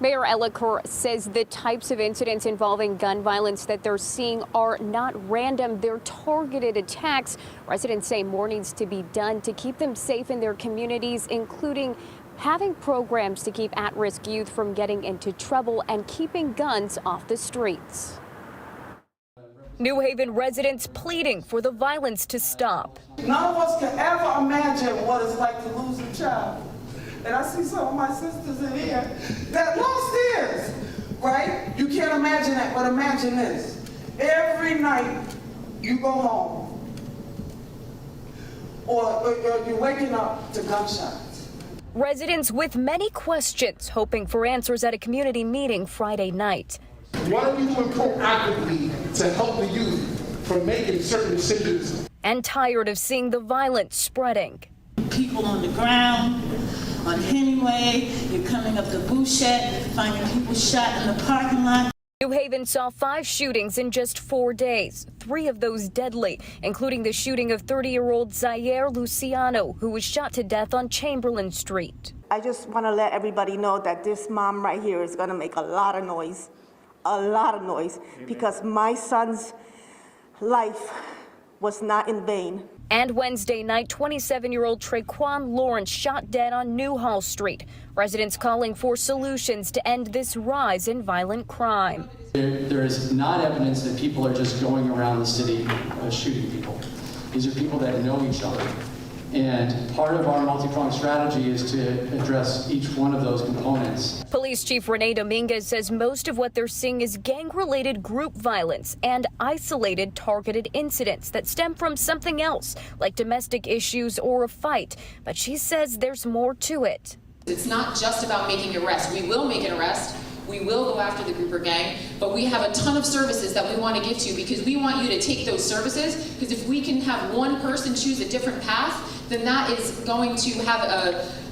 Mayor Elicker says the types of incidents involving gun violence that they're seeing are not random. They're targeted attacks. Residents say more needs to be done to keep them safe in their communities, including having programs to keep at-risk youth from getting into trouble and keeping guns off the streets. New Haven residents pleading for the violence to stop. None of us can ever imagine what it's like to lose a child. And I see some of my sisters in here that lost theirs, right? You can't imagine that, but imagine this. Every night you go home, or you're waking up to gunshots. Residents with many questions hoping for answers at a community meeting Friday night. What are we doing proactively to help the youth from making certain decisions? And tired of seeing the violence spreading. People on the ground, on Hemingway, you're coming up the Bouchette, finding people shot in the parking lot. New Haven saw 5 shootings in just 4 days, 3 of those deadly, including the shooting of 30-year-old Zaire Luciano, who was shot to death on Chamberlain Street. I just want to let everybody know that this mom right here is going to make a lot of noise, because my son's life was not in vain. And Wednesday night, 27-year-old Traquan Lawrence shot dead on Newhall Street. Residents calling for solutions to end this rise in violent crime. There is not evidence that people are just going around the city shooting people. These are people that know each other. And part of our multi-pronged strategy is to address each one of those components. Police Chief Renee Dominguez says most of what they're seeing is gang-related group violence and isolated targeted incidents that stem from something else, like domestic issues or a fight. But she says there's more to it. It's not just about making an arrest. We will make an arrest. We will go after the group or gang, but we have a ton of services that we want to give to you because we want you to take those services, because if we can have one person choose a different path, then that is going to have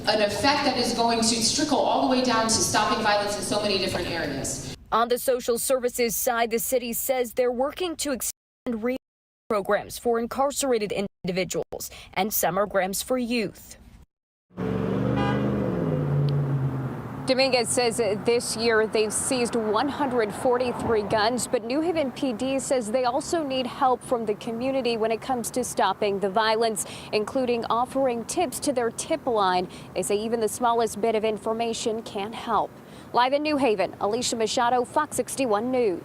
an effect that is going to trickle all the way down to stopping violence in so many different areas. On the social services side, the city says they're working to extend rehab programs for incarcerated individuals and summer programs for youth. Dominguez says this year they've seized 143 guns, but New Haven PD says they also need help from the community when it comes to stopping the violence, including offering tips to their tip line. They say even the smallest bit of information can help. Live in New Haven, Alicia Machado, Fox 61 News.